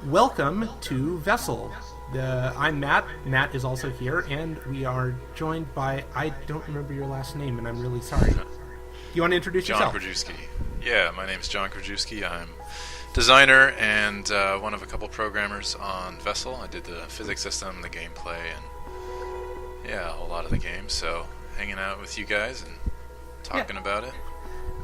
Welcome to Vessel. I'm Matt. Matt is also here, and we are joined by, I don't remember your last name, and I'm really sorry. You want to introduce John yourself? Krajewski. Yeah, my name is John Krajewski. I'm designer and one of a couple programmers on Vessel. I did the physics system, the gameplay, and a whole lot of the game. So hanging out with you guys and talking about it.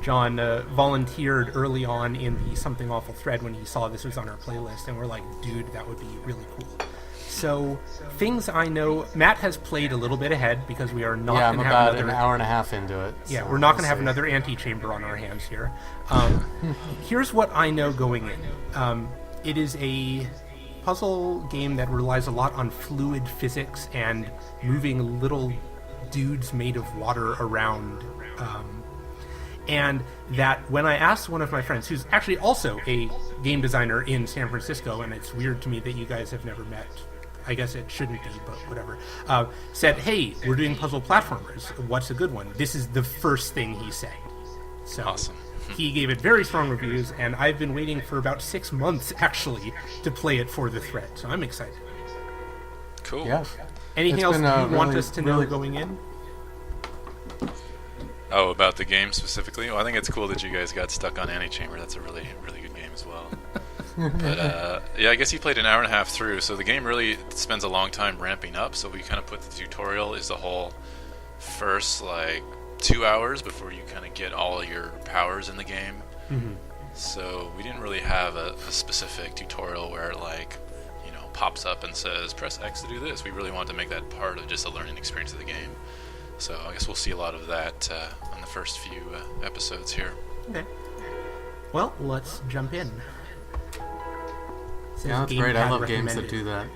John volunteered early on in the Something Awful thread when he saw this was on our playlist, and we're like, dude, that would be really cool. So, things I know, Matt has played a little bit ahead because we are not going to have about another... an hour and a half into it. Yeah, so we're not going we'll to have see. another antechamber on our hands here. Here's what I know going in. It is a puzzle game that relies a lot on fluid physics and moving little dudes made of water around. And that when I asked one of my friends, who's actually also a game designer in San Francisco, and it's weird to me that you guys have never met, I guess it shouldn't be, but whatever, said, hey, we're doing puzzle platformers. What's a good one? This is the first thing he said. So Awesome. He gave it very strong reviews, and I've been waiting for about 6 months, actually, to play it for the thread. So I'm excited. Cool. Yeah. Anything It's else been, you want really- us to know really- going in? Oh, about the game specifically? Well, I think it's cool that you guys got stuck on Antechamber. That's a really, really good game as well. But I guess you played an hour and a half through, so the game really spends a long time ramping up. So we kind of put the tutorial is the whole first 2 hours before you kind of get all your powers in the game. Mm-hmm. So we didn't really have a specific tutorial where it pops up and says press X to do this. We really wanted to make that part of just the learning experience of the game. So I guess we'll see a lot of that on the first few episodes here. Okay. Well, let's jump in. Says Yeah, that's great. I gamepad love games that recommended.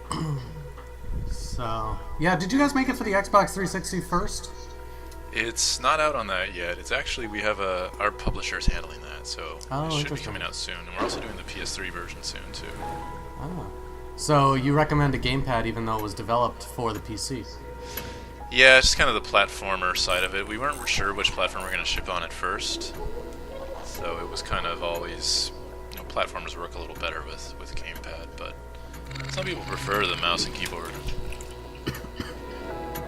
do that. So, yeah, did you guys make it for the Xbox 360 first? It's not out on that yet. It's actually, we have our publisher's handling that, so Oh, it should be interesting. coming out soon. And we're also doing the PS3 version soon, too. Oh. So, you recommend a gamepad even though it was developed for the PC? Yeah, it's just kind of the platformer side of it. We weren't sure which platform we were going to ship on at first. So it was kind of always, platformers work a little better with gamepad, but some people prefer the mouse and keyboard.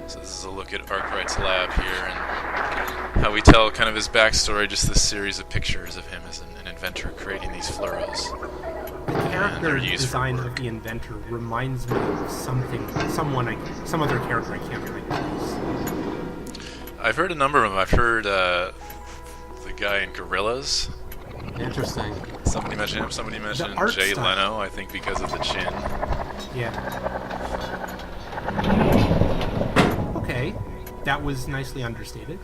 So this is a look at Arkwright's lab here and how we tell kind of his backstory, just this series of pictures of him as an inventor creating these fluoros. The And they're character used design of the inventor reminds me of some other character I can't really place. I've heard a number of them. I've heard the guy in Gorillas. Interesting. Somebody mentioned him. Somebody mentioned art Jay style. Leno, I think because of the chin. Yeah. Okay. That was nicely understated.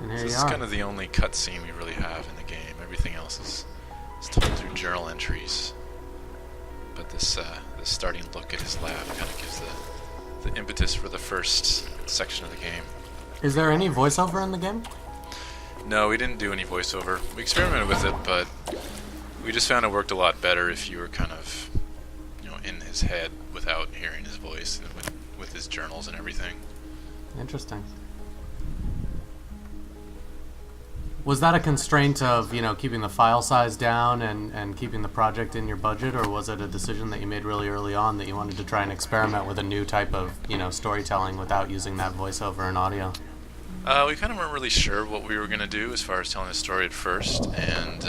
And here This you is are. kind of the only cutscene we really have in the game. Everything else is told through journal entries. But this starting look at his lab kind of gives the impetus for the first section of the game. Is there any voiceover in the game? No, we didn't do any voiceover. We experimented with it, but we just found it worked a lot better if you were kind of, in his head without hearing his voice and with his journals and everything. Interesting. Was that a constraint of, keeping the file size down and keeping the project in your budget, or was it a decision that you made really early on that you wanted to try and experiment with a new type of, storytelling without using that voiceover and audio? We kind of weren't really sure what we were going to do as far as telling the story at first, and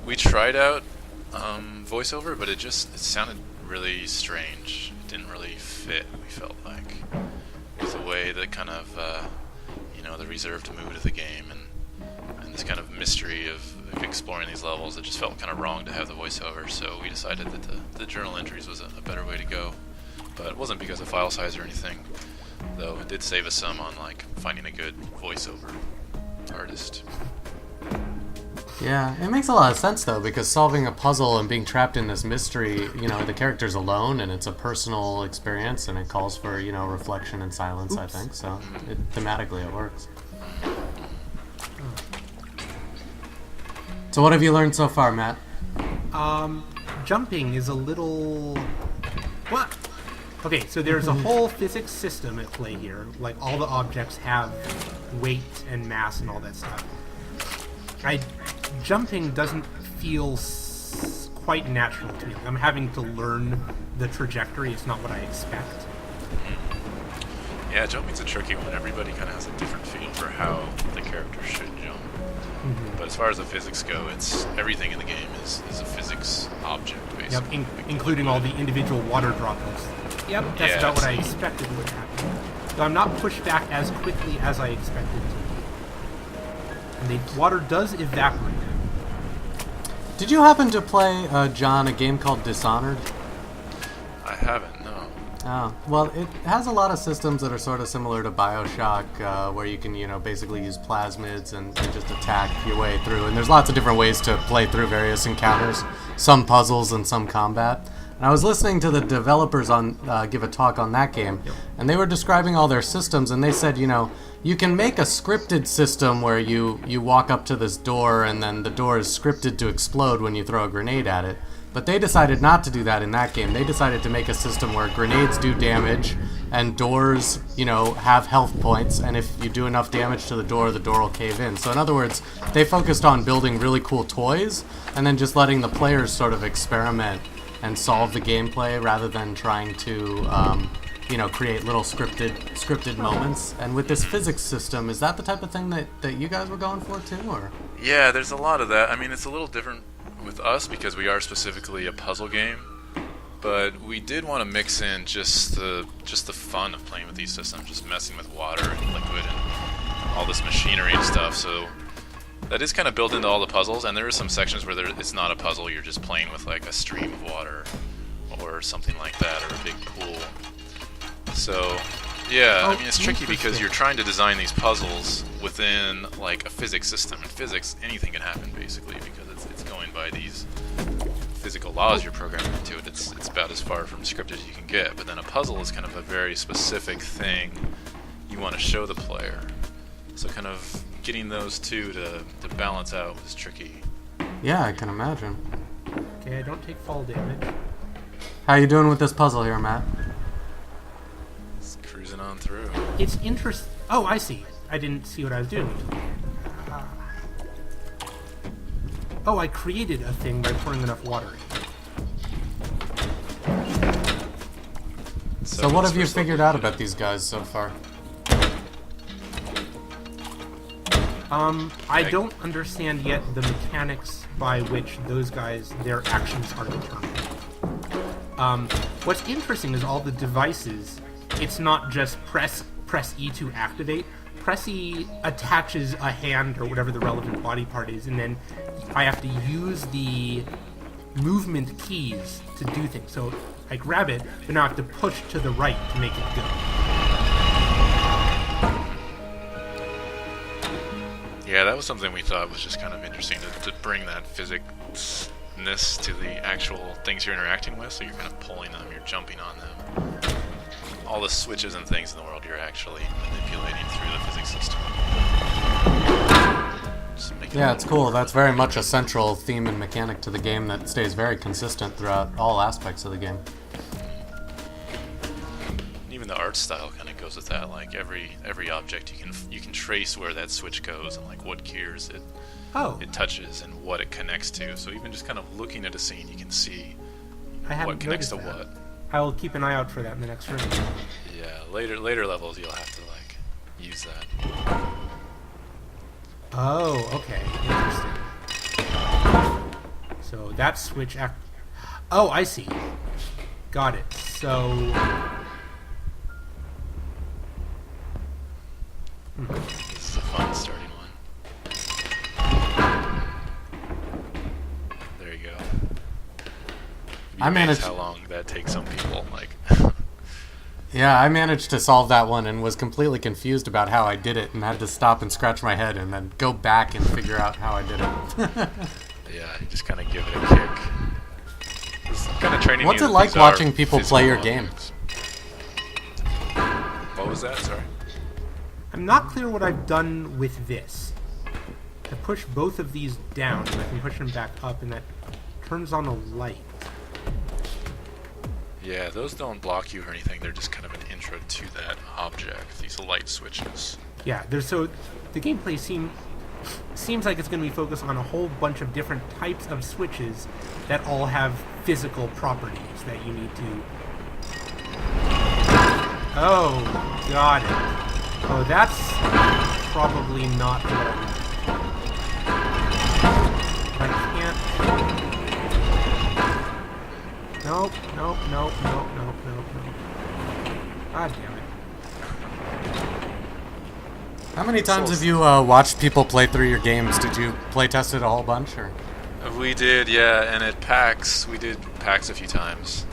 we tried out voiceover, but it sounded really strange. It didn't really fit, we felt like, with the way that kind of, the reserved mood of the game and this kind of mystery of exploring these levels. It just felt kind of wrong to have the voiceover, so we decided that the journal entries was a better way to go. But it wasn't because of file size or anything, though it did save us some on finding a good voiceover artist. Yeah, it makes a lot of sense though, because solving a puzzle and being trapped in this mystery, the character's alone and it's a personal experience and it calls for, reflection and silence, I think. So thematically it works. So what have you learned so far, Matt? Jumping is a little... What? Okay, so there's a whole physics system at play here. All the objects have weight and mass and all that stuff. jumping doesn't feel quite natural to me. I'm having to learn the trajectory. It's not what I expect. Yeah, jumping's a tricky one. Everybody kind of has a different feel for how the character should jump. But as far as the physics go, it's everything in the game is a physics object, basically. Yep, including all the individual water droplets. Yep, that's about what I expected would happen. So I'm not pushed back as quickly as I expected to. And the water does evaporate. Did you happen to play, John, a game called Dishonored? I haven't, no. Oh, well, it has a lot of systems that are sort of similar to BioShock, where you can, basically use plasmids and just attack your way through. And there's lots of different ways to play through various encounters, some puzzles and some combat. And I was listening to the developers give a talk on that game, and they were describing all their systems, and they said, you can make a scripted system where you walk up to this door, and then the door is scripted to explode when you throw a grenade at it. But they decided not to do that in that game. They decided to make a system where grenades do damage and doors, have health points, and if you do enough damage to the door will cave in. So in other words, they focused on building really cool toys and then just letting the players sort of experiment and solve the gameplay rather than trying to, create little scripted moments. And with this physics system, is that the type of thing that you guys were going for too, or? Yeah, there's a lot of that. I mean, it's a little different with us because we are specifically a puzzle game, but we did want to mix in just the fun of playing with these systems, just messing with water and liquid and all this machinery and stuff. So that is kind of built into all the puzzles, and there are some sections where it's not a puzzle, you're just playing with like a stream of water or something like that, or a big pool. So yeah, I mean, it's tricky because you're trying to design these puzzles within like a physics system. In physics, anything can happen basically because it's going by these physical laws you're programming into it. It's about as far from scripted as you can get. But then a puzzle is kind of a very specific thing you want to show the player. So kind of getting those two to balance out is tricky. Yeah, I can imagine. Okay, I don't take fall damage. How you doing with this puzzle here, Matt? Just cruising on through. It's interesting. Oh, I see. I didn't see what I was doing. Oh, I created a thing by pouring enough water in. So what have you figured out about these guys so far? I don't understand yet the mechanics by which those guys, their actions are determined. What's interesting is all the devices. It's not just press E to activate. Press E attaches a hand or whatever the relevant body part is, and then I have to use the movement keys to do things. So I grab it, but now I have to push to the right to make it go. Yeah, that was something we thought was just kind of interesting to bring that physicness to the actual things you're interacting with. So you're kind of pulling them, you're jumping on them. All the switches and things in the world you're actually manipulating through the physics system. Yeah, it's cool. That's very much a central theme and mechanic to the game that stays very consistent throughout all aspects of the game. Even the art style kind of goes with that. Like every object you can trace where that switch goes and like what gears it touches and what it connects to. So even just kind of looking at a scene, you can see what connects to what. I will keep an eye out for that in the next room. Yeah, later levels you'll have to like use that. Oh, okay. Interesting. So that switch Oh, I see. Got it. So This is a fun starting one. There you go. I managed how long that takes some people. Like, yeah, I managed to solve that one and was completely confused about how I did it and had to stop and scratch my head and then go back and figure out how I did it. yeah, you just kind of give it a kick. It's kind of training. What's you it like these are watching people play your physical game? objects. What was that? Sorry. I'm not clear what I've done with this. I push both of these down, and I can push them back up, and that turns on a light. Yeah, those don't block you or anything. They're just kind of an intro to that object. These light switches. Yeah, so the gameplay seemed seems like it's going to be focused on a whole bunch of different types of switches that all have physical properties that you need to... Oh, got it. Oh, that's probably not what I want. I can't... Nope. God damn it. How many times have you watched people play through your games? Did you play test it a whole bunch, or? We did, yeah, and at PAX, we did PAX a few times.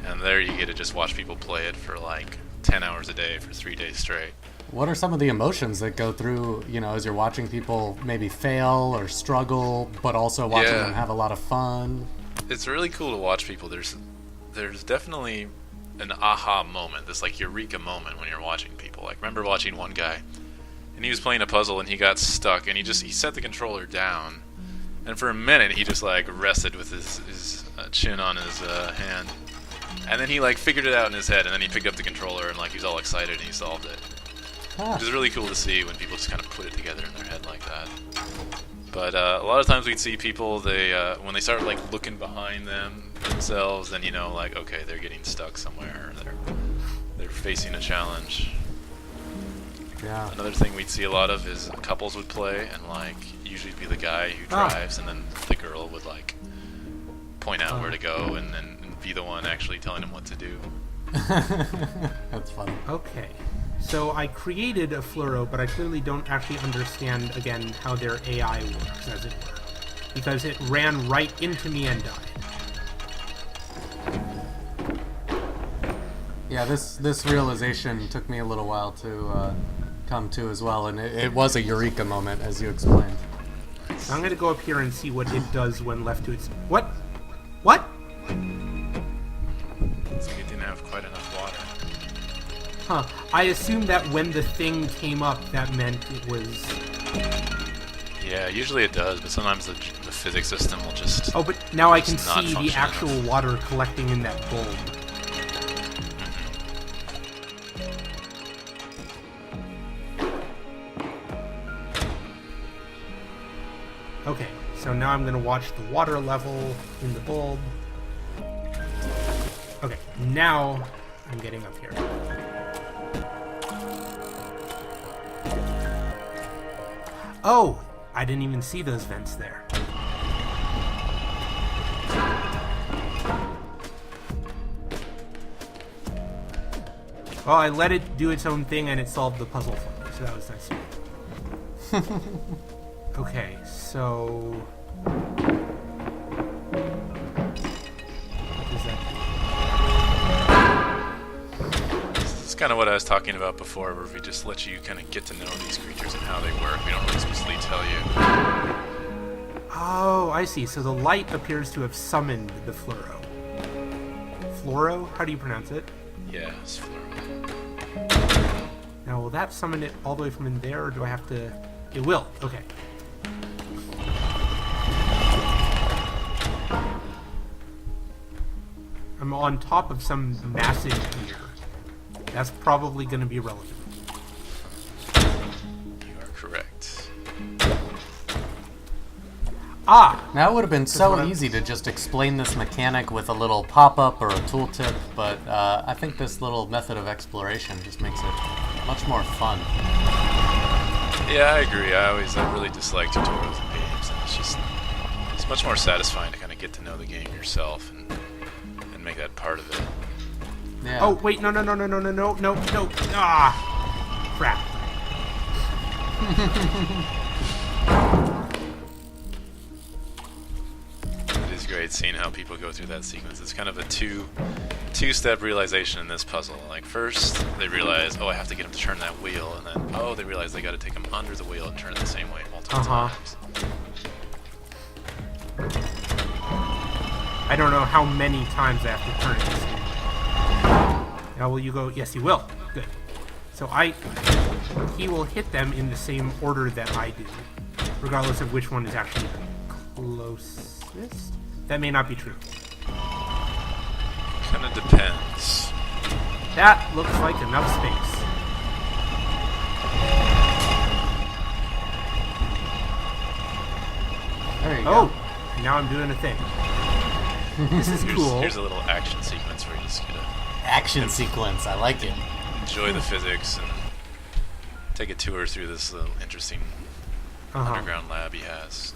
And there you get to just watch people play it for like 10 hours a day for 3 days straight. What are some of the emotions that go through, as you're watching people maybe fail or struggle, but also watching them have a lot of fun? It's really cool to watch people. There's definitely an aha moment, this like eureka moment when you're watching people. Like, remember watching one guy, and he was playing a puzzle and he got stuck, and he set the controller down, and for a minute he just like rested with his chin on his hand, and then he like figured it out in his head, and then he picked up the controller and like he was all excited and he solved it. Which is really cool to see when people just kind of put it together in their head like that. But a lot of times we'd see people, when they start like looking behind themselves, then like, okay, they're getting stuck somewhere, or they're facing a challenge. Yeah. Another thing we'd see a lot of is couples would play, and like usually it'd be the guy who drives, and then the girl would like point out where to go, and then be the one actually telling them what to do. That's funny. Okay. So I created a fluoro, but I clearly don't actually understand, again, how their AI works, as it were. Because it ran right into me and died. Yeah, this realization took me a little while to come to as well, and it was a eureka moment, as you explained. So I'm going to go up here and see what it does when left to its... What? What? So you didn't have quite enough water. Huh. I assumed that when the thing came up, that meant it was... Yeah, usually it does, but sometimes the physics system will just... Oh, but now I can just not see the function actual enough. water collecting in that bulb. Okay, so now I'm going to watch the water level in the bulb. Okay, now I'm getting up here. Oh, I didn't even see those vents there. Well, I let it do its own thing and it solved the puzzle for me, so that was nice. Okay, so... What does that do? This is kind of what I was talking about before, where we just let you kind of get to know these creatures and how they work. We don't really explicitly tell you. Oh, I see. So the light appears to have summoned the fluoro. Fluoro? How do you pronounce it? Yeah, it's fluoro. Now, will that summon it all the way from in there, or do I have to... It will. Okay. I'm on top of some massive gear. That's probably going to be relevant. You are correct. Ah! Now it would have been so easy to just explain this mechanic with a little pop-up or a tooltip, but I think this little method of exploration just makes it much more fun. Yeah, I agree. I really dislike tutorials in games, and it's much more satisfying to kind of get to know the game yourself and make that part of it. Yeah. Oh, wait, no. Ah! Crap. It is great seeing how people go through that sequence. It's kind of a two-step realization in this puzzle. Like, first, they realize, oh, I have to get them to turn that wheel, and then, oh, they realize they got to take them under the wheel and turn it the same way multiple times. I don't know how many times I have to turn it this way. Now will you go? Yes, you will. Good. So he will hit them in the same order that I do, regardless of which one is actually closest. That may not be true. Kind of depends. That looks like enough space. you Oh, go. now I'm doing a thing. This is cool. Here's a little action sequence where you just get to Action sequence. I like it. enjoy the physics and take a tour through this little interesting underground lab he has.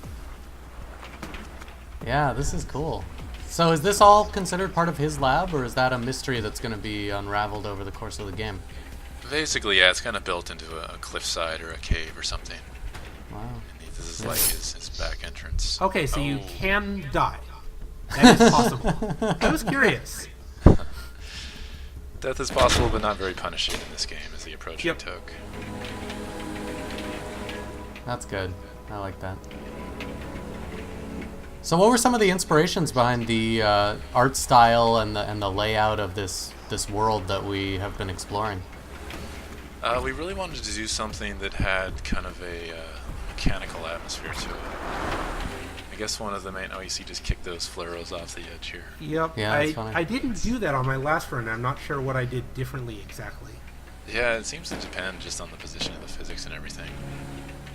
Yeah, this is cool. So is this all considered part of his lab, or is that a mystery that's going to be unraveled over the course of the game? Basically, yeah, it's kind of built into a cliffside or a cave or something. Wow. And this is like his back entrance. Okay, so you can die. That is possible. I was curious. Death is possible, but not very punishing in this game, is the approach Yep. we took. That's good. I like that. So what were some of the inspirations behind the art style and the layout of this world that we have been exploring? We really wanted to do something that had kind of a mechanical atmosphere to it. I guess one of the main... Oh, you see, just kick those fluoros off the edge here. Yep. Yeah, that's funny. I didn't do that on my last run. I'm not sure what I did differently exactly. Yeah, it seems to depend just on the position of the physics and everything.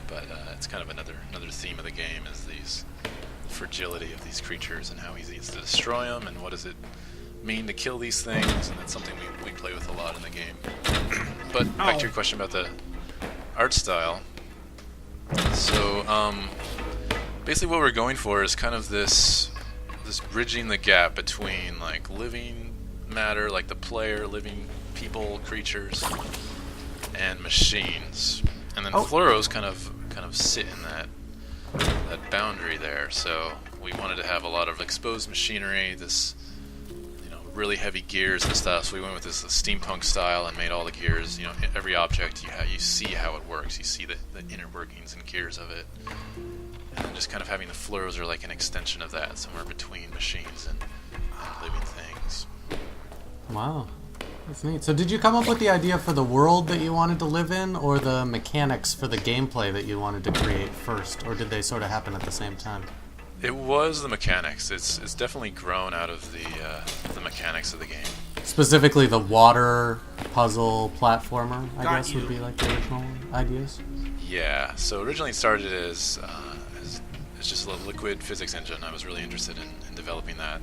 But it's kind of another theme of the game is the fragility of these creatures and how easy it is to destroy them and what does it mean to kill these things, and that's something we play with a lot in the game. But back to your question about the art style. So basically what we're going for is kind of this bridging the gap between like living matter, like the player, living people, creatures, and machines. And then fluoros kind of sit in that boundary there. So we wanted to have a lot of exposed machinery, this really heavy gears and stuff. So we went with this steampunk style and made all the gears. Every object you see how it works. You see the inner workings and gears of it. And then just kind of having the fluoros are like an extension of that, somewhere between machines and living things. Wow. That's neat. So did you come up with the idea for the world that you wanted to live in, or the mechanics for the gameplay that you wanted to create first, or did they sort of happen at the same time? It was the mechanics. It's definitely grown out of the mechanics of the game. Specifically the water puzzle platformer, I Got guess, you. would be like the original ideas? Yeah, so originally it started as just a liquid physics engine. I was really interested in developing that.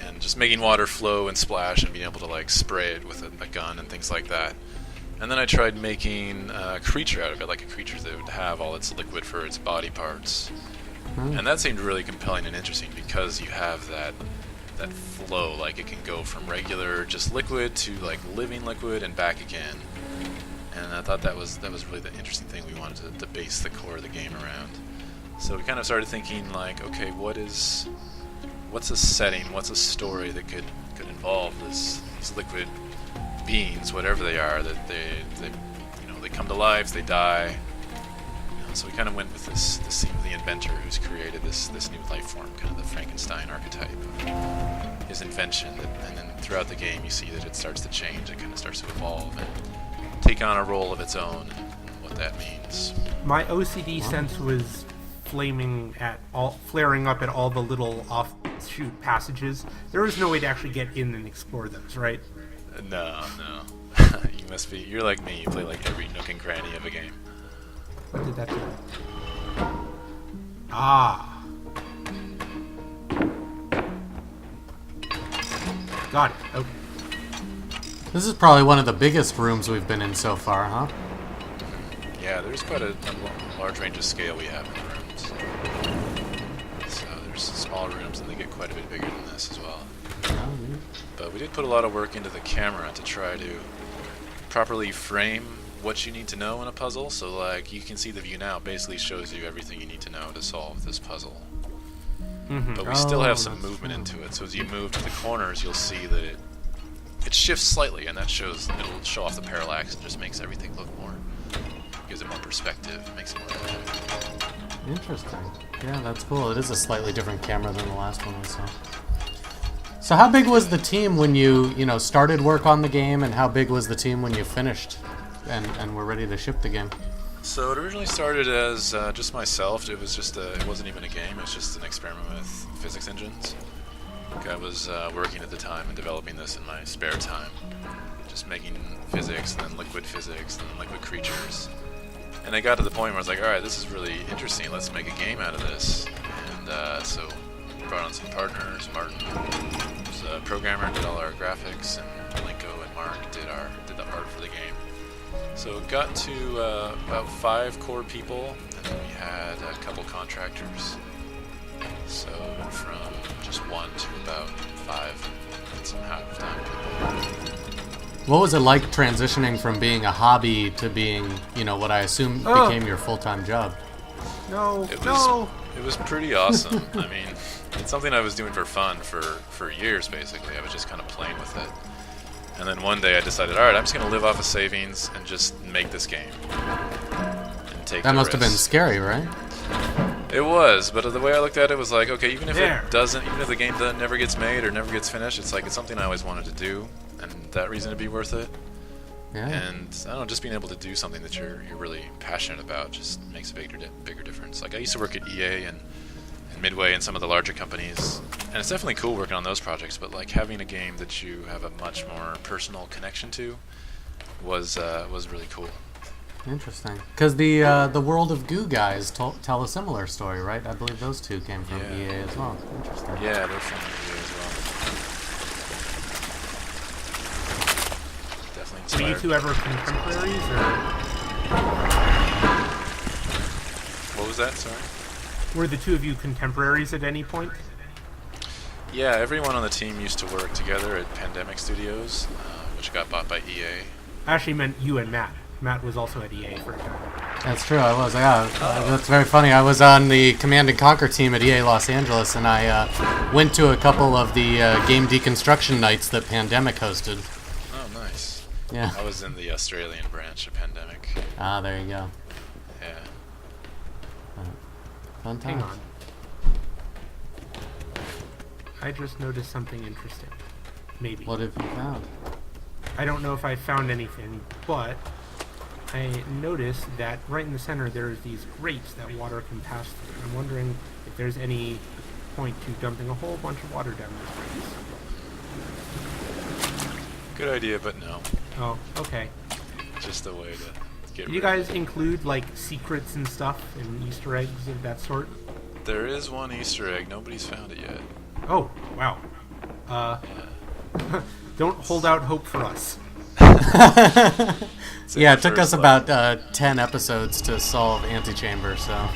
And just making water flow and splash and being able to like spray it with a gun and things like that. And then I tried making a creature out of it, like a creature that would have all its liquid for its body parts. And that seemed really compelling and interesting because you have that flow, like it can go from regular just liquid to like living liquid and back again. And I thought that was really the interesting thing we wanted to base the core of the game around. So we kind of started thinking like, okay, what's a setting, what's a story that could involve these liquid beings, whatever they are, that they come to life, they die. So we kind of went with this theme of the inventor who's created this new life form, kind of the Frankenstein archetype of his invention. And then throughout the game, you see that it starts to change. It kind of starts to evolve and take on a role of its own, and what that means. My OCD sense was flaring up at all the little offshoot passages. There was no way to actually get in and explore those, right? No. You're like me. You play like every nook and cranny of a game. What did that do? Ah. Got it. Okay. This is probably one of the biggest rooms we've been in so far, huh? Yeah, there's quite a large range of scale we have in the rooms. So there's small rooms and they get quite a bit bigger than this as well. Oh, neat. But we did put a lot of work into the camera to try to properly frame what you need to know in a puzzle. So like you can see the view now basically shows you everything you need to know to solve this puzzle. But we still have some movement into it. So as you move to the corners, you'll see that it shifts slightly, and it'll show off the parallax and just makes everything look more, gives it more perspective, makes it more dynamic. Interesting. Yeah, that's cool. It is a slightly different camera than the last one we saw. So how big was the team when you started work on the game, and how big was the team when you finished and were ready to ship the game? So it originally started as just myself. It wasn't even a game. It was just an experiment with physics engines. I was working at the time and developing this in my spare time, just making physics and then liquid physics and then liquid creatures. And I got to the point where I was like, all right, this is really interesting. Let's make a game out of this. and so brought on some partners. Martin was a programmer, did all our graphics, and Malenko and Mark did the art for the game. So it got to about 5 core people, and then we had a couple contractors. So it went from just 1 to about 5 and some half-time people. What was it like transitioning from being a hobby to being, what I assume became your full-time job? It was pretty awesome. I mean, it's something I was doing for fun for years, basically. I was just kind of playing with it. And then one day I decided, all right, I'm just going to live off of savings and just make this game. And take That the must have been risk. scary, right? It was, but the way I looked at it was like, okay, even if the game never gets made or never gets finished, it's like it's something I always wanted to do, and that reason to be worth it. Yeah. And I don't know, just being able to do something that you're really passionate about just makes a bigger difference. Like I used to work at EA and Midway and some of the larger companies, and it's definitely cool working on those projects. But like having a game that you have a much more personal connection to was really cool. Interesting. Because the World of Goo guys tell a similar story, right? I believe those two came from EA as well. Interesting. Yeah, they're from EA as well. Definitely inspired. Were you two ever contemporaries, or What was that? Sorry. were the two of you contemporaries at any point? Yeah, everyone on the team used to work together at Pandemic Studios, which got bought by EA. I actually meant you and Matt. Matt was also at EA for a time. That's true. I was. Yeah, that's very funny. I was on the Command and Conquer team at EA Los Angeles, and I went to a couple of the game deconstruction nights that Pandemic hosted. Oh, nice. Yeah. I was in the Australian branch of Pandemic. Ah, there you go. Yeah. Fun Hang times. on. I just noticed something interesting. Maybe. What have you found? I don't know if I found anything, but I noticed that right in the center there's these grates that water can pass through. I'm wondering if there's any point to dumping a whole bunch of water down those grates. Good idea, but no. Oh, okay. Just a way to get Do you rid of guys include like secrets and stuff and Easter eggs of that sort? it. There is one Easter egg. Nobody's found it yet. Oh, wow. Don't hold out hope for us. It's in Yeah, the it took first us level. about 10 episodes to solve Antichamber, so.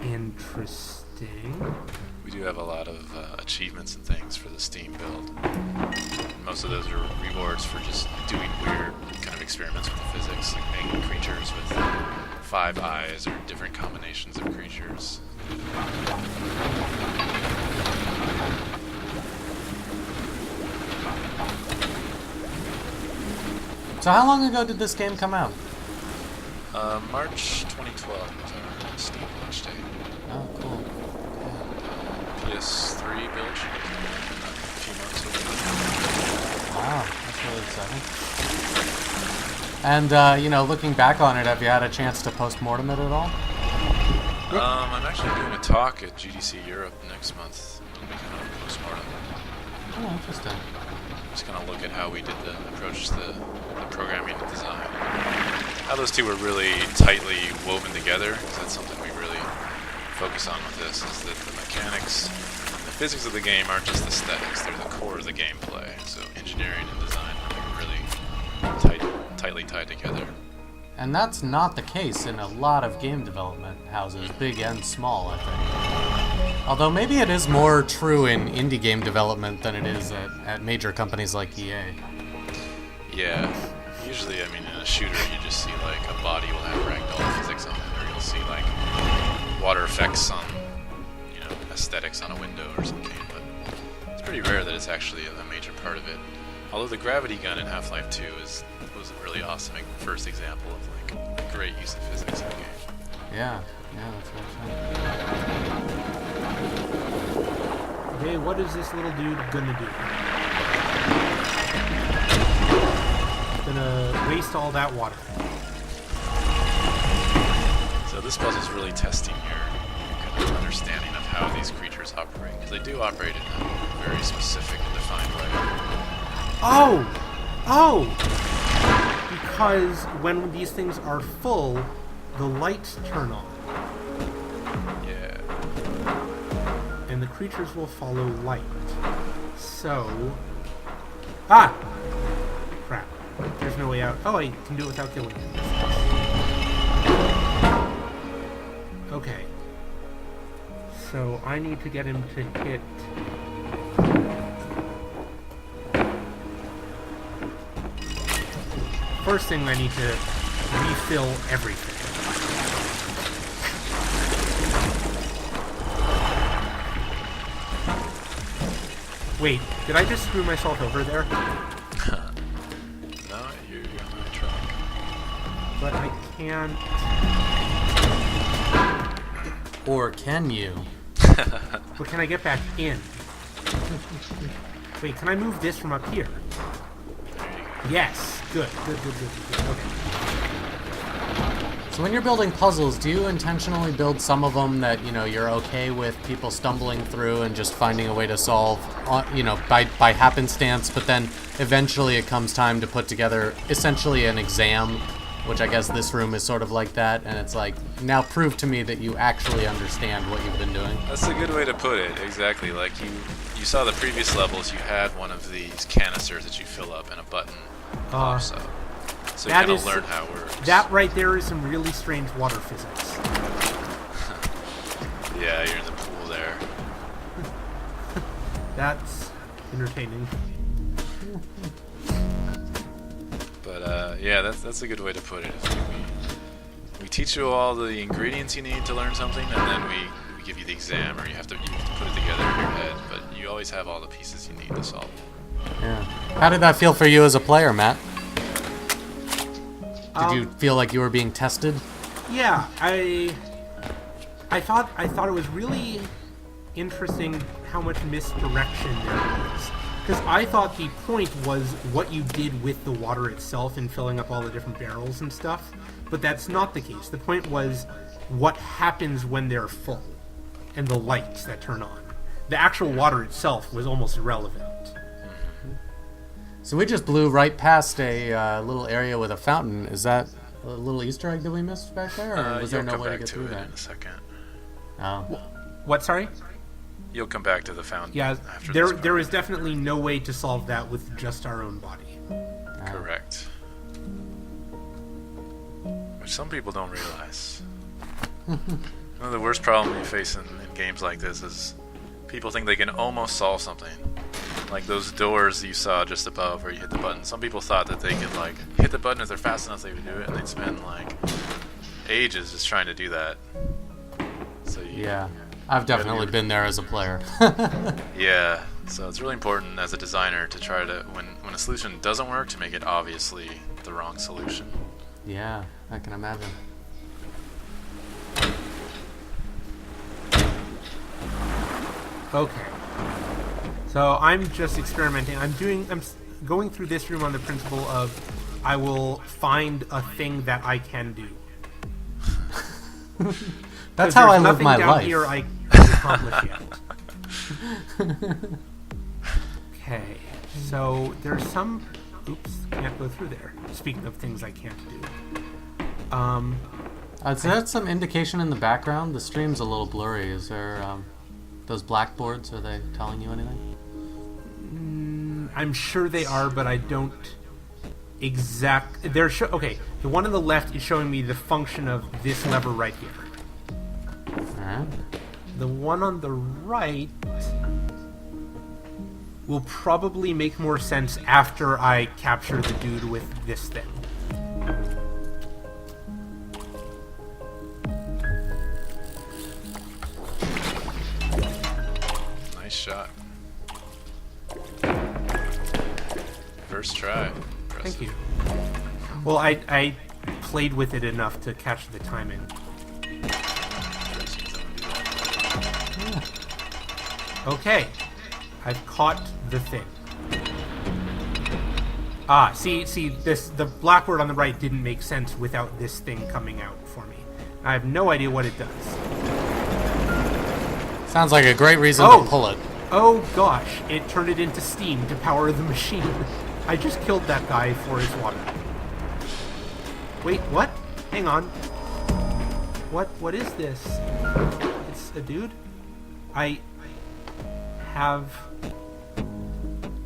Interesting. We do have a lot of achievements and things for the Steam build. Most of those are rewards for just doing weird kind of experiments with the physics, like making creatures with 5 eyes or different combinations of creatures. So how long ago did this game come out? March 2012 was our Steam launch date. Oh, cool. PS3 build should be coming out in a few months. Or Wow, that's really exciting. And, looking back on it, have you had a chance to post-mortem it at all? I'm actually doing a talk at GDC Europe next month. It'll be kind of a postmortem. Oh, interesting. Just kind of look at how we did the approach to the programming and design. How those two were really tightly woven together, because that's something we really focus on with this, is that the mechanics and the physics of the game aren't just aesthetics, they're the core of the gameplay. So engineering and design are really tightly tied together. And that's not the case in a lot of game development houses, big and small, I think. Although maybe it is more true in indie game development than it is at major companies like EA. Yeah, usually, I mean, in a shooter, you just see like a body will have ragdoll physics on it, or you'll see like water effects on, aesthetics on a window or something. But it's pretty rare that it's actually a major part of it. Although the gravity gun in Half-Life 2 was a really awesome first example of like a great use of physics in the game. Yeah, that's what Okay, what is this little dude gonna do? Gonna waste all that water. So this puzzle's really testing your kind of understanding of how these creatures operate, because they do operate in a very specific and defined way. Oh! Because when these things are full, the lights turn on. the creatures will follow light. So... Ah! Crap. There's no way out. Oh, I can do it without killing him. Okay. So I need to get him to hit... First thing, I need to refill everything. Wait, did I just screw myself over there? No, you're on the right track. But I can't... Or can you? But can I get back in? Wait, can I move this from up here? Yes! Good. Okay. So when you're building puzzles, do you intentionally build some of them that, you're okay with people stumbling through and just finding a way to solve, by happenstance, but then eventually it comes time to put together essentially an exam, which I guess this room is sort of like that, and it's like, now prove to me that you actually understand what you've been doing. That's a good way to put it, exactly. Like you saw the previous levels, you had one of these canisters that you fill up and a button pops up. So you kind of learn how it works. That right there is some really strange water physics. Yeah, you're in the pool there. That's entertaining. But yeah, that's a good way to put it. We teach you all the ingredients you need to learn something, and then we give you the exam, or you have to put it together in your head. But you always have all the pieces you need to solve. Yeah. How did that feel for you as a player, Matt? Did you feel like you were being tested? Yeah, I thought it was really interesting how much misdirection there was. Because I thought the point was what you did with the water itself and filling up all the different barrels and stuff, but that's not the case. The point was what happens when they're full and the lights that turn on. The actual water itself was almost irrelevant. So we just blew right past a little area with a fountain. Is that a little Easter egg that we missed back there, or was there no way to get through that? In a second. Oh. What, sorry? You'll come back to the fountain. Yeah, after there is definitely no way to solve that with just our own body. Correct. Which some people don't realize. One of the worst problems you face in games like this is people think they can almost solve something. Like those doors you saw just above where you hit the button. Some people thought that they could like hit the button if they're fast enough they would do it, and they'd spend like ages just trying to do that. So yeah, I've definitely been there as a player. Yeah, so it's really important as a designer to try to, when a solution doesn't work, to make it obviously the wrong solution. Yeah, I can imagine. Okay. So I'm just experimenting. I'm going through this room on the principle of I will find a thing that I can do. That's how I live my down life. Here I can accomplish yet. Okay. So there's some. Oops, can't go through there. Speaking of things I can't do. Is that some indication in the background? The stream's a little blurry. Is there those blackboards? Are they telling you anything? I'm sure they are, but I don't exact. Okay, the one on the left is showing me the function of this lever right here. Alright. The one on the right will probably make more sense after I capture the dude with this thing. Nice shot. First try. Thank you. Well, I played with it enough to catch the timing. Okay. I've caught the thing. See, the black word on the right didn't make sense without this thing coming out for me. I have no idea what it does. Sounds like a great reason to pull it. Oh gosh, it turned it into steam to power the machine. I just killed that guy for his water. Wait, what? Hang on. What is this? It's a dude? have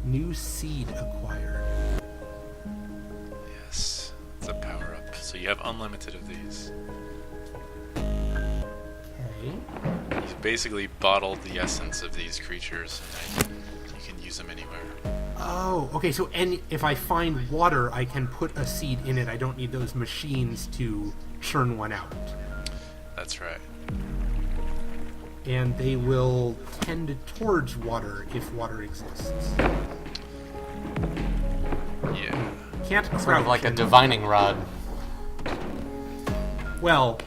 new seed acquired. Yes, it's a power-up. So you have unlimited of these. Okay. You've basically bottled the essence of these creatures, and you can use them anywhere. Oh, okay, so if I find water, I can put a seed in it. I don't need those machines to churn one out. That's right. And they will tend towards water if water exists. Yeah. Can't Sort of crouch like a and- divining rod. Well,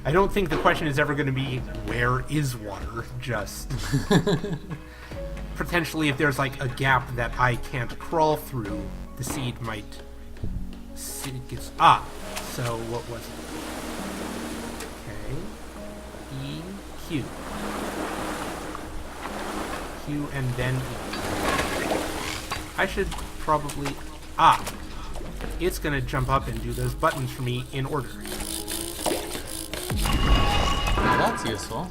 I don't think the question is ever going to be, where is water? Just potentially if there's like a gap that I can't crawl through, the seed might... So what was it? Okay. E, Q. Q and then E. I should probably... It's going to jump up and do those buttons for me in order. Well, that's useful.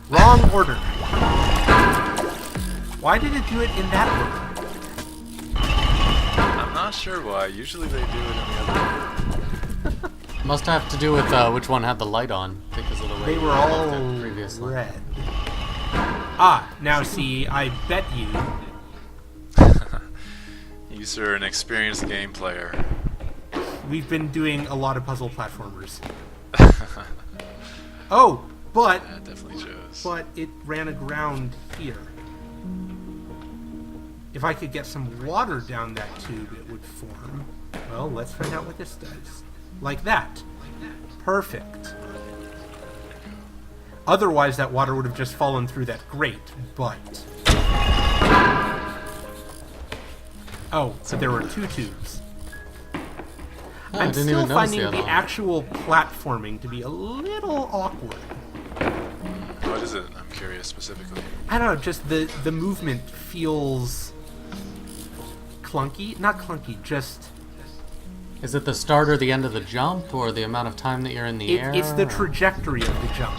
Wrong order. Why did it do it in that order? I'm not sure why. Usually they do it in the other order. Must have to do with which one had the light on, because of the way They you were left all it previously. red. Now see, I bet you... You, sir, an experienced game player. We've been doing a lot of puzzle platformers. Oh, but That definitely shows. it ran aground here. If I could get some water down that tube, it would form. Well, let's find out what this does. Like that. Perfect. Otherwise, that water would have just fallen through that grate, but... Oh, so there were two tubes. Oh, I I'm didn't still even notice finding the the other one. actual platforming to be a little awkward. What is it? I'm curious specifically. I don't know, just the movement feels clunky. Not clunky, just... Is it the start or the end of the jump, or the amount of time that you're in the air? It's the trajectory of the jump.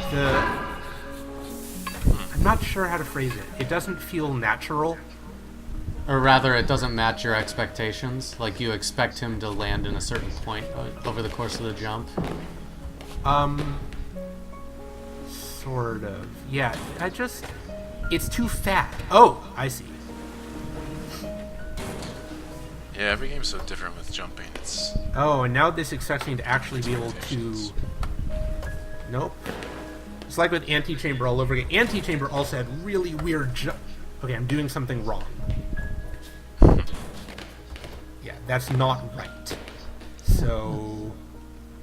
I'm not sure how to phrase it. It doesn't feel natural. Or rather, it doesn't match your expectations. Like, you expect him to land in a certain point over the course of the jump. Sort of. Yeah, it's too fat. Oh, I see. Yeah, every game's so different with jumping. It's Oh, and now this expects me to actually be able to... Nope. It's like with Antechamber all over again. Antechamber also had really weird jump... Okay, I'm doing something wrong. Yeah, that's not right. So...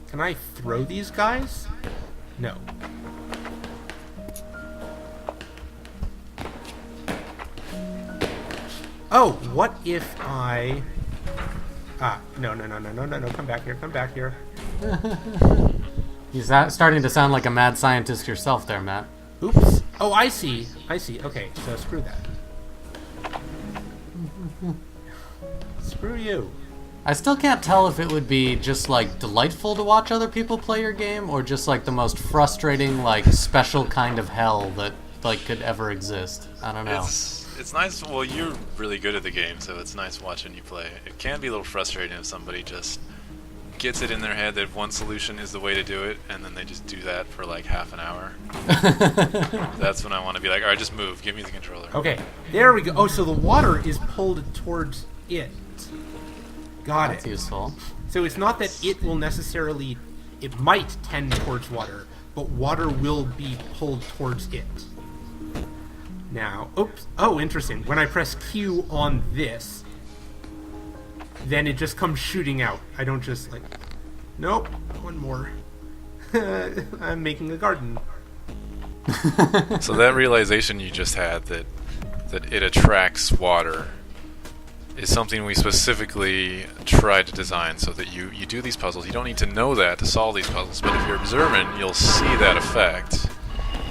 Can I throw these guys? No. Oh, what if I... no, come back here. You're starting to sound like a mad scientist yourself there, Matt. Oops. Oh, I see. Okay, so screw that. Screw you. I still can't tell if it would be just, like, delightful to watch other people play your game, or just, like, the most frustrating, like, special kind of hell that, like, could ever exist. I don't know. It's nice. Well, you're really good at the game, so it's nice watching you play. It can be a little frustrating if somebody just gets it in their head that one solution is the way to do it, and then they just do that for like half an hour. That's when I want to be like, all right, just move. Give me the controller. Okay, there we go. Oh, so the water is pulled towards it. Got That's it. useful. So it's not that it will necessarily... It might tend towards water, but water will be pulled towards it. Now, oops. Oh, interesting. When I press Q on this, then it just comes shooting out. I don't just like... Nope. One more. I'm making a garden. So that realization you just had that it attracts water is something we specifically tried to design so that you do these puzzles. You don't need to know that to solve these puzzles, but if you're observant, you'll see that effect,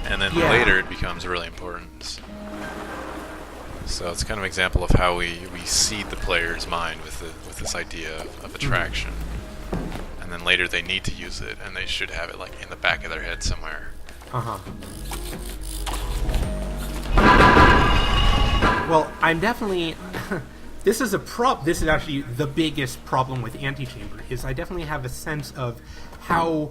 and then Yeah. later it becomes really important. So it's kind of an example of how we seed the player's mind with this idea of attraction, and then later they need to use it, and they should have it like in the back of their head somewhere. Uh-huh. Well, I'm definitely... This is actually the biggest problem with Antichamber, is I definitely have a sense of how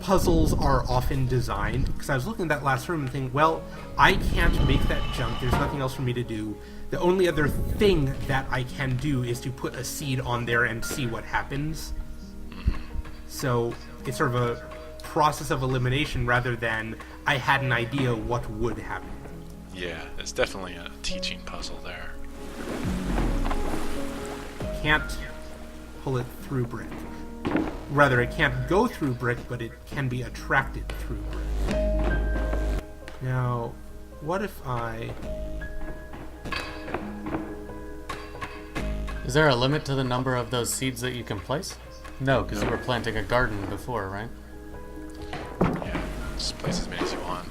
puzzles are often designed. Because I was looking at that last room and thinking, well, I can't make that jump. There's nothing else for me to do. The only other thing that I can do is to put a seed on there and see what happens. So it's sort of a process of elimination rather than I had an idea what would happen. Yeah, it's definitely a teaching puzzle there. Can't pull it through brick. Rather, it can't go through brick, but it can be attracted through brick. Now, what if I... Is there a limit to the number of those seeds that you can place? No, because you were planting a garden before, right? Yeah, just place as many as you want.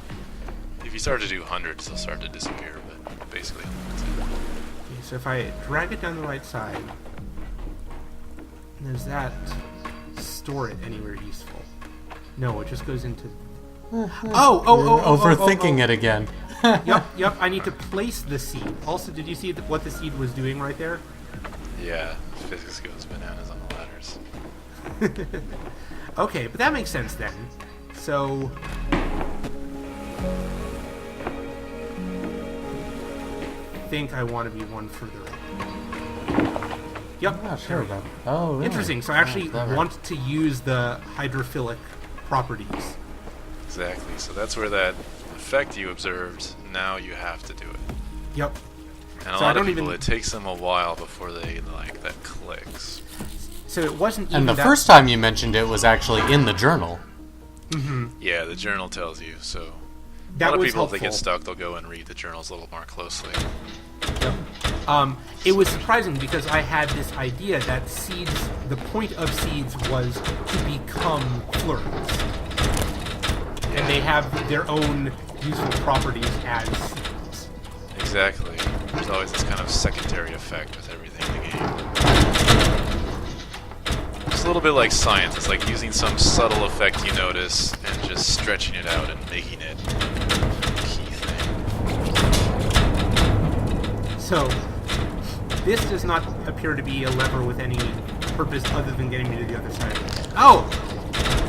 If you start to do hundreds, they'll start to disappear, but basically that's it. Okay, so if I drag it down the right side, there's that. Store it anywhere useful. No, it just goes into... Overthinking it again. Yep, I need to place the seed. Also, did you see what the seed was doing right there? Yeah, physics goes bananas on the ladders. Okay, but that makes sense then. So... I think I want to be one further up. Yep, I'm not there sure we go. about that. Oh, really? Interesting, so I actually clever. want to use the hydrophilic properties. Exactly, so that's where that effect you observed, now you have to do it. Yep. And a So I lot of don't people, even- it takes them a while before they, like, that clicks. So it wasn't even And the that... first time you mentioned it was actually in the journal. Yeah, the journal tells you, so... That a lot of was people, if they helpful. get stuck, they'll go and read the journals a little more closely. It was surprising because I had this idea that seeds, the point of seeds was to become florets. And they have their own useful properties as seeds. Exactly. There's always this kind of secondary effect with everything in the game. It's a little bit like science. It's like using some subtle effect you notice and just stretching it out and making it a key thing. So, this does not appear to be a lever with any purpose other than getting me to the other side. Oh!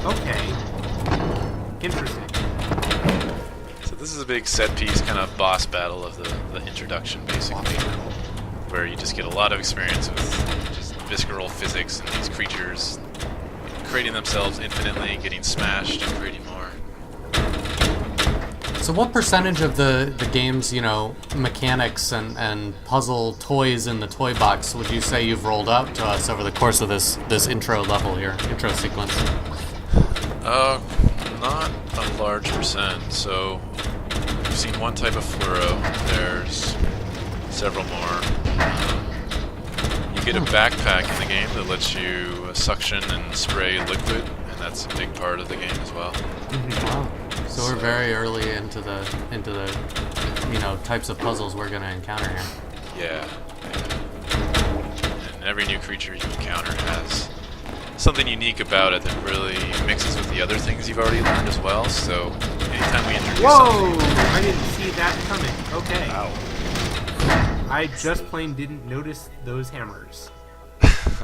Okay. Interesting. So this is a big set piece kind of boss battle of the introduction, basically, where you just get a lot of experience with just visceral physics and these creatures creating themselves infinitely, getting smashed and creating more. So what percentage of the game's, mechanics and puzzle toys in the toy box would you say you've rolled out to us over the course of this intro level here, intro sequence? Not a large percent. So we've seen one type of fluoro. There's several more. You get a backpack in the game that lets you suction and spray liquid, and that's a big part of the game as well. Wow. So we're very early into the types of puzzles we're going to encounter here. Yeah. And every new creature you encounter has something unique about it that really mixes with the other things you've already learned as well. So anytime we introduce Whoa! something... I didn't see that coming. Okay. Ow. I just plain didn't notice those hammers.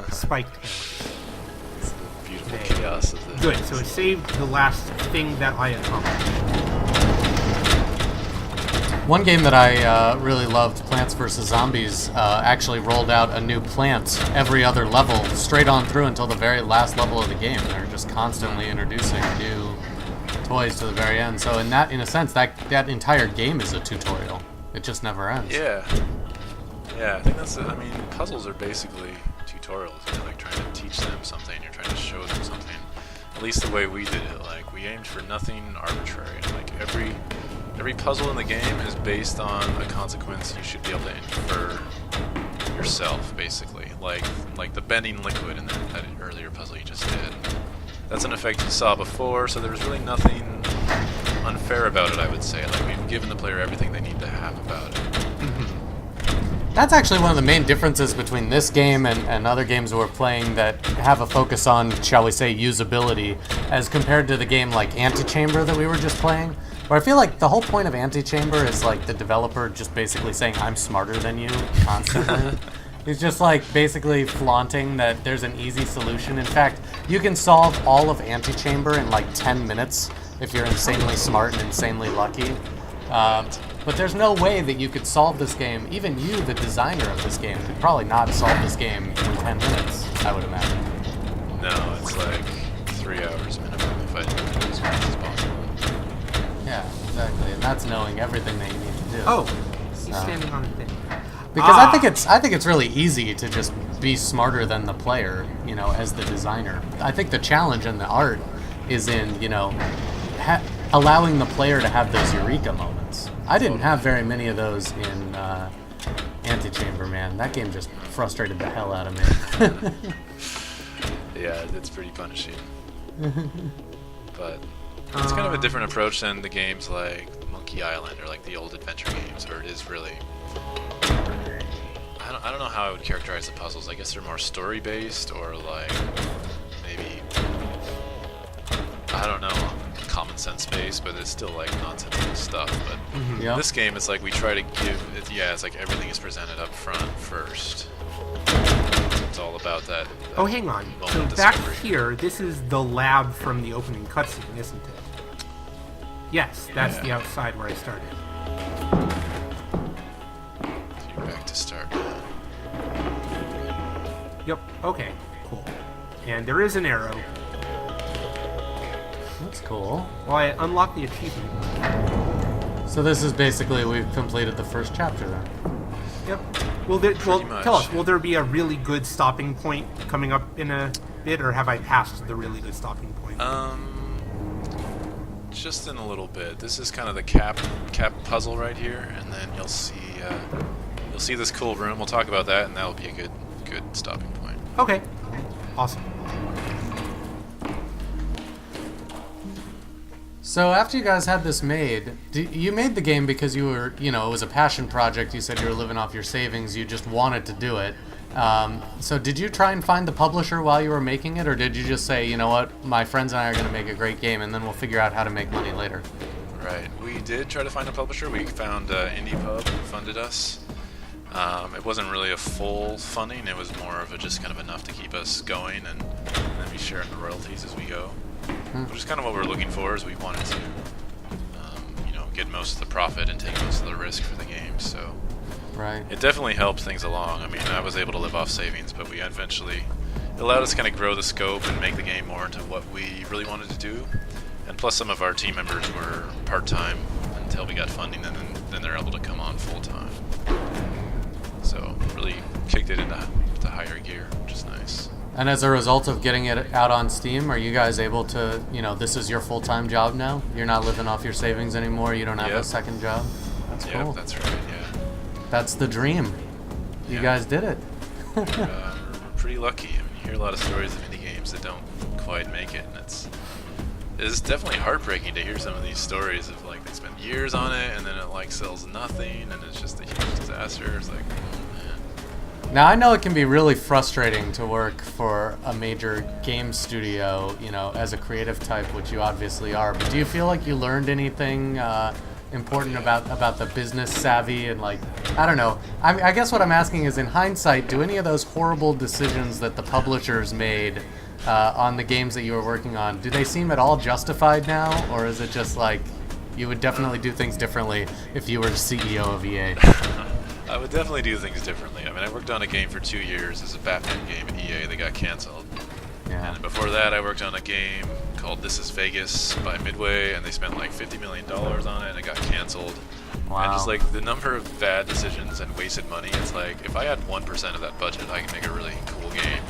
Spiked hammers. It's the beautiful Okay. chaos of this. Good, so it saved the last thing that I accomplished. One game that I really loved, Plants vs. Zombies, actually rolled out a new plant every other level, straight on through until the very last level of the game. They're just constantly introducing new toys to the very end. So in a sense, that entire game is a tutorial. It just never ends. Yeah. Yeah, I think that's it. I mean, puzzles are basically tutorials. You're like trying to teach them something, you're trying to show them something. At least the way we did it. Like, we aimed for nothing arbitrary. Like, every puzzle in the game is based on a consequence you should be able to infer yourself, basically. Like the bending liquid in that earlier puzzle you just did. That's an effect you saw before, so there's really nothing unfair about it, I would say. Like, we've given the player everything they need to have about it. That's actually one of the main differences between this game and other games we're playing that have a focus on, shall we say, usability, as compared to the game like Antichamber that we were just playing. But I feel like the whole point of Antichamber is like the developer just basically saying, I'm smarter than you, constantly. He's just like basically flaunting that there's an easy solution. In fact, you can solve all of Antichamber in like 10 minutes if you're insanely smart and insanely lucky. But there's no way that you could solve this game. Even you, the designer of this game, could probably not solve this game in 10 minutes, I would imagine. No, it's like 3 hours minimum if I do it as fast as possible. Yeah, exactly. And that's knowing everything that you need to do. Oh, he's standing on a thing. Because I think it's really easy to just be smarter than the player, you know, as the designer. I think the challenge in the art is in, you know, allowing the player to have those eureka moments. I didn't have very many of those in Antichamber, man. That game just frustrated the hell out of me. Yeah, it's pretty punishing. But it's kind of a different approach than the games like Monkey Island or like the old adventure games, where it is really... I don't know how I would characterize the puzzles. I guess they're more story-based, or like maybe, I don't know, common sense based, but it's still like nonsensical stuff. But in this game, it's like we try to give it, it's like everything is presented up front first. It's all about that. Oh, hang on. So back here, this is the lab from the opening cutscene, isn't it? Yes, that's the outside where I started. So you're back to start now. Yep. Okay. Cool. And there is an arrow. That's cool. Well, I unlocked the achievement. So this is basically, we've completed the first chapter then. Yep. Well, much. tell us, will there be a really good stopping point coming up in a bit, or have I passed the really good stopping point? Just in a little bit. This is kind of the cap puzzle right here, and then you'll see this cool room. We'll talk about that, and that'll be a good stopping point. Okay. Awesome. So after you guys had this made, you made the game because you were, you know, it was a passion project. You said you were living off your savings. You just wanted to do it. So did you try and find the publisher while you were making it, or did you just say, you know what, my friends and I are going to make a great game, and then we'll figure out how to make money later? Right. We did try to find a publisher. We found IndiePub who funded us. It wasn't really a full funding. It was more of just kind of enough to keep us going, and then we share in the royalties as we go. Which is kind of what we're looking for, is we wanted to, get most of the profit and take most of the risk for the game. So right. It definitely helped things along. I mean, I was able to live off savings, but it allowed us to kind of grow the scope and make the game more into what we really wanted to do. And plus, some of our team members were part-time until we got funding, and then they're able to come on full-time. So really kicked it into higher gear, which is nice. And as a result of getting it out on Steam, are you guys able to, this is your full-time job now? You're not living off your savings anymore? You don't have a second job? That's cool. Yep, that's right, yeah. That's the dream. You guys did it. We're pretty lucky. I mean, you hear a lot of stories of indie games that don't quite make it, and it's definitely heartbreaking to hear some of these stories of, like, they spend years on it, and then it, like, sells nothing, and it's just a huge disaster. It's like, now, I know it can be really frustrating to work for a major game studio, as a creative type, which you obviously are, but do you feel like you learned anything important about the business savvy and, like, I don't know. I guess what I'm asking is, in hindsight, do any of those horrible decisions that the publishers made on the games that you were working on, do they seem at all justified now, or is it just like you would definitely do things differently if you were CEO of EA? I would definitely do things differently. I mean, I worked on a game for 2 years as a Batman game at EA that got canceled. Yeah. And before that, I worked on a game called This Is Vegas by Midway, and they spent like $50 million on it, and it got canceled. Wow. And just like the number of bad decisions and wasted money, it's like if I had 1% of that budget, I could make a really cool game,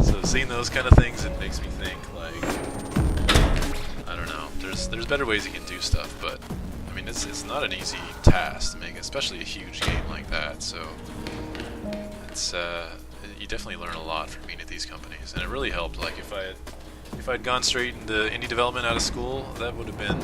So seeing those kind of things, it makes me think, like, I don't know. There's better ways you can do stuff, but I mean, it's not an easy task to make, especially a huge game like that. So it's you definitely learn a lot from being at these companies, and it really helped. Like if I'd gone straight into indie development out of school, that would have been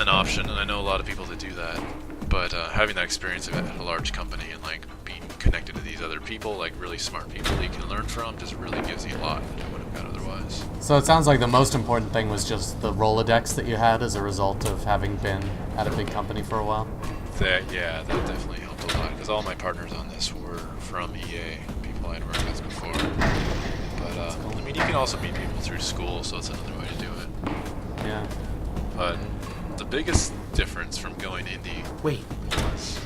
an option, and I know a lot of people that do that. But having that experience at a large company and like being connected to these other people, like really smart people that you can learn from, just really gives you a lot that you wouldn't have got otherwise. So it sounds like the most important thing was just the Rolodex that you had as a result of having been at a big company for a while. That definitely helped a lot, because all my partners on this were from EA, people I'd worked with before. But I mean, you can also meet people through school, so it's another way to do it. Yeah. But the biggest difference from going indie Wait. was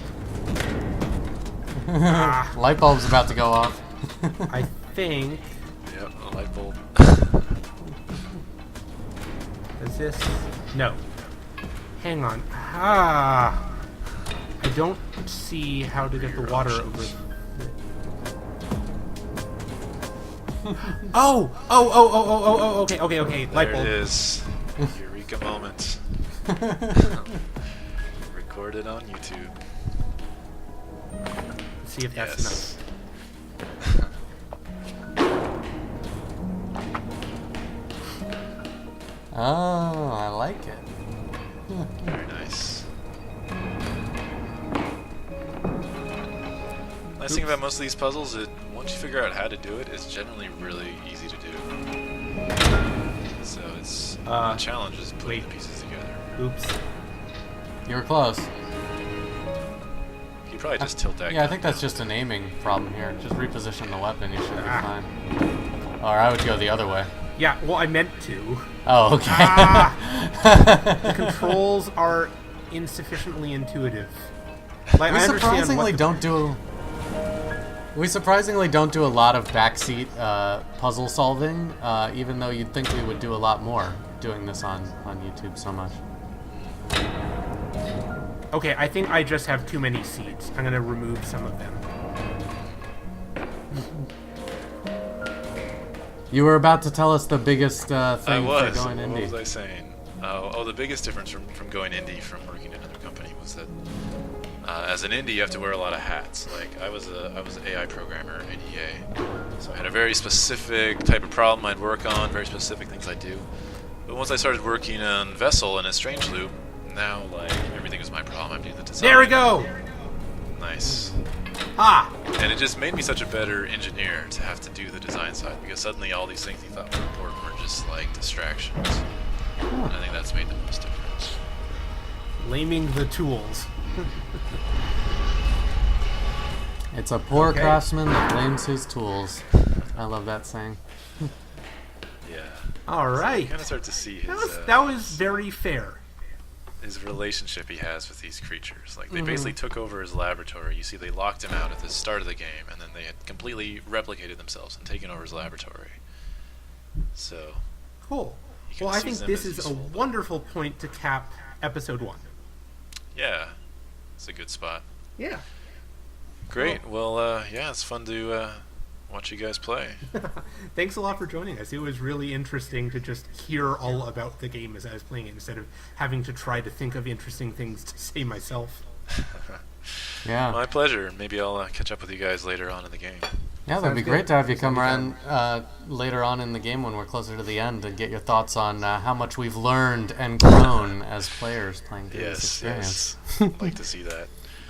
Light bulb's about to go off. I think... yep, a light bulb. Is this... No. Hang on. I don't see how to get the water over... Oh, okay. Light There bulb. it is. Eureka moment. Recorded on YouTube. Let's see if that's Yes. Oh, I like it. Very nice. Nice thing about most of these puzzles is once you figure out how to do it, it's generally really easy to do. So it's the challenge is putting the pieces together. Oops. You were close. You probably just tilt that. Yeah, I gun think that's down. just an aiming problem here. Just reposition the weapon, you should be fine. Or I would go the other way. Yeah, well, I meant to. Oh, okay. The controls are insufficiently intuitive. Like, We I understand surprisingly what don't do. We surprisingly don't do a lot of backseat puzzle solving, even though you'd think we would do a lot more doing this on YouTube so much. Okay, I think I just have too many seats. I'm gonna remove some of them. You were about to tell us the biggest I thing was. for going What indie. was I saying? Oh, the biggest difference from going indie from working in another company was that as an indie you have to wear a lot of hats. Like I was an AI programmer in EA, so I had a very specific type of problem I'd work on, very specific things I'd do. But once I started working on Vessel and a Strange Loop, now like everything was my problem. I'm doing the design. There we go! Nice. Ah! And it just made me such a better engineer to have to do the design side, because suddenly all these things you thought were important were just like distractions. And I think that's made the most difference. Blaming the tools. It's a poor Okay. craftsman that blames his tools. I love that saying. Yeah. Alright. You kind of start to see his That was very fair. his relationship he has with these creatures. Like they basically took over his laboratory. You see, they locked him out at the start of the game, and then they had completely replicated themselves and taken over his laboratory. So Cool. you can Well, I see think them this as is a useful. wonderful point to cap episode 1. Yeah, it's a good spot. Yeah. Great. Well, yeah, it's fun to watch you guys play. Thanks a lot for joining us. It was really interesting to just hear all about the game as I was playing it instead of having to try to think of interesting things to say myself. Yeah. My pleasure. Maybe I'll catch up with you guys later on in the game. Yeah, that'd be Sounds great good. to have you come Sounds around later on in the game when we're closer to the end and get your thoughts on how much we've learned and grown as players playing through this experience. I'd like to see that.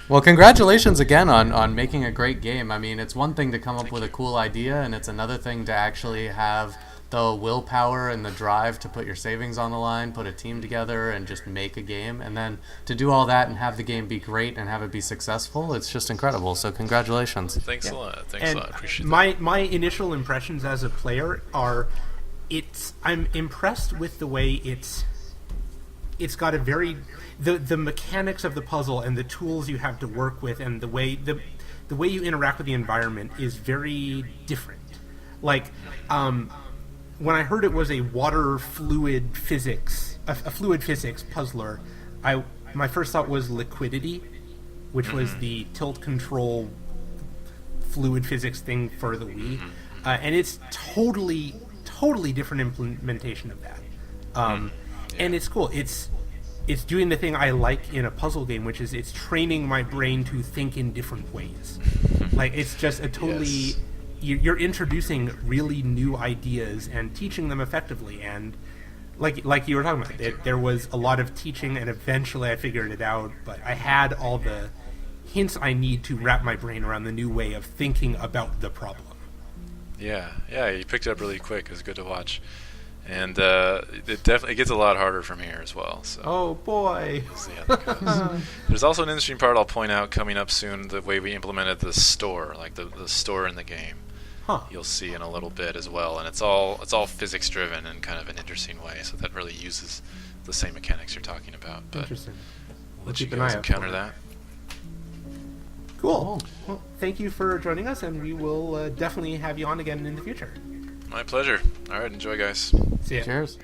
Well, congratulations again on making a great game. I mean, it's one thing to come up with a cool idea, and it's another thing to actually have the willpower and the drive to put your savings on the line, put a team together, and just make a game. And then to do all that and have the game be great and have it be successful, it's just incredible. So congratulations. Thanks a lot. Thanks And a lot. Appreciate that. my initial impressions as a player are, I'm impressed with the way it's got a very the mechanics of the puzzle and the tools you have to work with and the way you interact with the environment is very different. Like when I heard it was a water fluid physics a fluid physics puzzler, my first thought was Liquidity, which was the tilt control fluid physics thing for the Wii, and it's totally different implementation of that. And it's cool. It's doing the thing I like in a puzzle game, which is it's training my brain to think in different ways. Like it's just a totally Yes. you're introducing really new ideas and teaching them effectively. And like you were talking about, there was a lot of teaching, and eventually I figured it out. But I had all the hints I need to wrap my brain around the new way of thinking about the problem. Yeah, you picked it up really quick. It was good to watch. And it gets a lot harder from here as well. So Oh boy. we'll see how that goes. There's also an interesting part I'll point out coming up soon. The way we implemented the store, like the store in the game, Huh. you'll see in a little bit as well. And it's all physics driven in kind of an interesting way. So that really uses the same mechanics you're talking about. But Interesting. we'll We'll let you keep an guys eye out encounter for it. that. Cool. Well, thank you for joining us, and we will definitely have you on again in the future. My pleasure. All right, enjoy, guys. See ya. Cheers.